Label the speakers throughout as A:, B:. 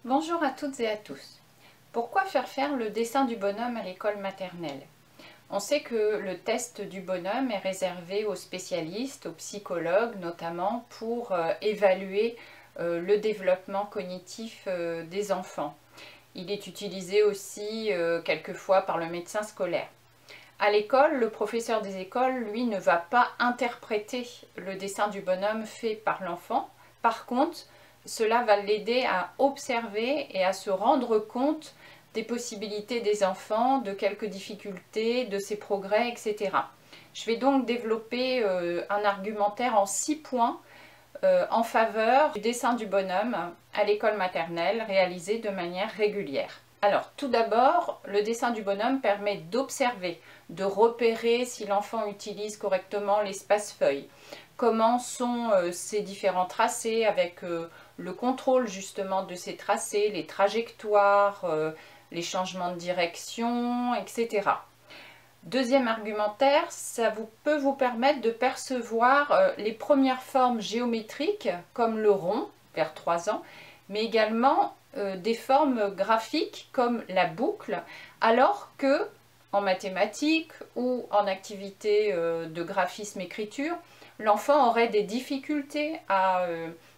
A: Bonjour à toutes et à tous. Pourquoi faire le dessin du bonhomme à l'école maternelle? On sait que le test du bonhomme est réservé aux spécialistes, aux psychologues notamment, pour évaluer le développement cognitif des enfants. Il est utilisé aussi quelquefois par le médecin scolaire. À l'école, le professeur des écoles, lui, ne va pas interpréter le dessin du bonhomme fait par l'enfant. Par contre, cela va l'aider à observer et à se rendre compte des possibilités des enfants, de quelques difficultés, de ses progrès, etc. Je vais donc développer un argumentaire en 6 points en faveur du dessin du bonhomme à l'école maternelle réalisé de manière régulière. Alors, tout d'abord, le dessin du bonhomme permet d'observer, de repérer si l'enfant utilise correctement l'espace-feuille, comment sont ces différents tracés avec le contrôle justement de ces tracés, les trajectoires, les changements de direction, etc. Deuxième argumentaire, ça peut vous permettre de percevoir les premières formes géométriques comme le rond vers 3 ans, mais également des formes graphiques comme la boucle, alors que en mathématiques ou en activité de graphisme-écriture, l'enfant aurait des difficultés à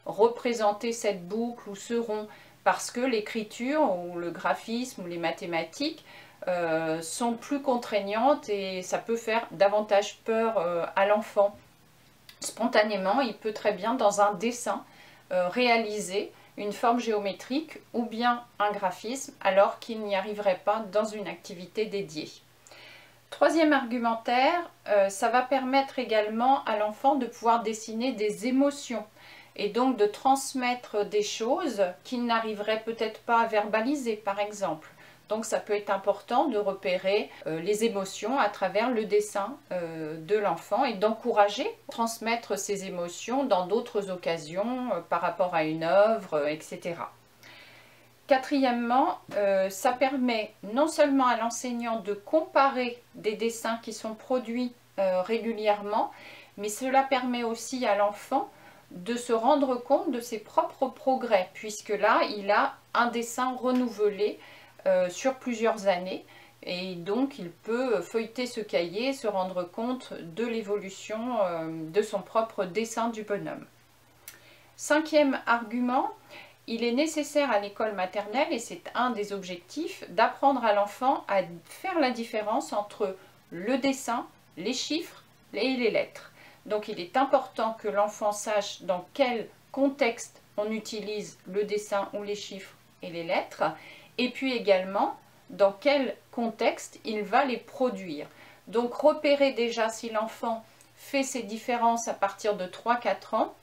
A: représenter cette boucle ou ce rond parce que l'écriture ou le graphisme ou les mathématiques sont plus contraignantes et ça peut faire davantage peur à l'enfant. Spontanément, il peut très bien dans un dessin réaliser une forme géométrique ou bien un graphisme alors qu'il n'y arriverait pas dans une activité dédiée. Troisième argumentaire, ça va permettre également à l'enfant de pouvoir dessiner des émotions et donc de transmettre des choses qu'il n'arriverait peut-être pas à verbaliser par exemple. Donc ça peut être important de repérer les émotions à travers le dessin de l'enfant et d'encourager à transmettre ces émotions dans d'autres occasions par rapport à une œuvre, etc. Quatrièmement, ça permet non seulement à l'enseignant de comparer des dessins qui sont produits régulièrement, mais cela permet aussi à l'enfant de se rendre compte de ses propres progrès, puisque là, il a un dessin renouvelé sur plusieurs années, et donc il peut feuilleter ce cahier, se rendre compte de l'évolution de son propre dessin du bonhomme. Cinquième argument, il est nécessaire à l'école maternelle, et c'est un des objectifs, d'apprendre à l'enfant à faire la différence entre le dessin, les chiffres et les lettres. Donc il est important que l'enfant sache dans quel contexte on utilise le dessin ou les chiffres et les lettres, et puis également dans quel contexte il va les produire. Donc repérer déjà si l'enfant fait ces différences à partir de 3-4 ans,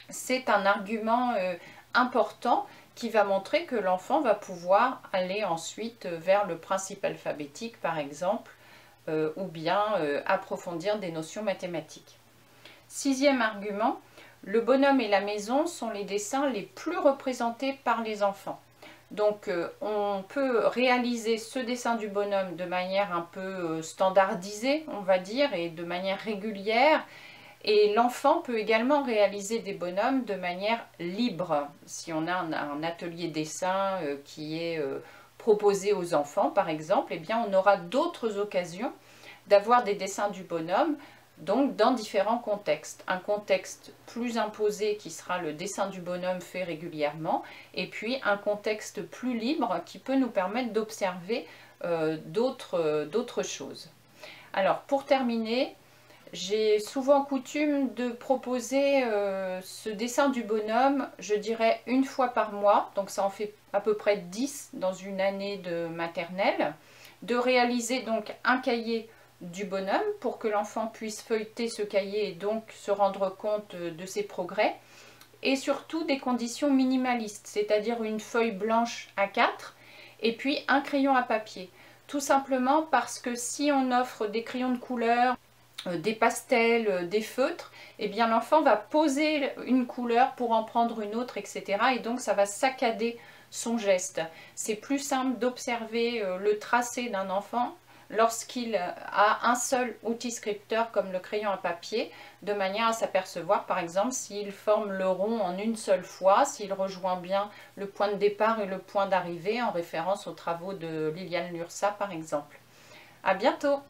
A: c'est un argument important qui va montrer que l'enfant va pouvoir aller ensuite vers le principe alphabétique par exemple, ou bien approfondir des notions mathématiques. Sixième argument, le bonhomme et la maison sont les dessins les plus représentés par les enfants. Donc on peut réaliser ce dessin du bonhomme de manière un peu standardisée, on va dire, et de manière régulière. Et l'enfant peut également réaliser des bonhommes de manière libre. Si on a un atelier dessin qui est proposé aux enfants, par exemple, eh bien on aura d'autres occasions d'avoir des dessins du bonhomme, donc dans différents contextes. Un contexte plus imposé qui sera le dessin du bonhomme fait régulièrement, et puis un contexte plus libre qui peut nous permettre d'observer d'autres choses. Alors pour terminer, j'ai souvent coutume de proposer ce dessin du bonhomme, je dirais une fois par mois, donc ça en fait à peu près 10 dans une année de maternelle, de réaliser donc un cahier du bonhomme pour que l'enfant puisse feuilleter ce cahier et donc se rendre compte de ses progrès, et surtout des conditions minimalistes, c'est-à-dire une feuille blanche A4 et puis un crayon à papier. Tout simplement parce que si on offre des crayons de couleur, des pastels, des feutres, eh bien l'enfant va poser une couleur pour en prendre une autre, etc. Et donc ça va saccader son geste. C'est plus simple d'observer le tracé d'un enfant lorsqu'il a un seul outil scripteur comme le crayon à papier, de manière à s'apercevoir par exemple s'il forme le rond en une seule fois, s'il rejoint bien le point de départ et le point d'arrivée, en référence aux travaux de Liliane Lursa par exemple. À bientôt!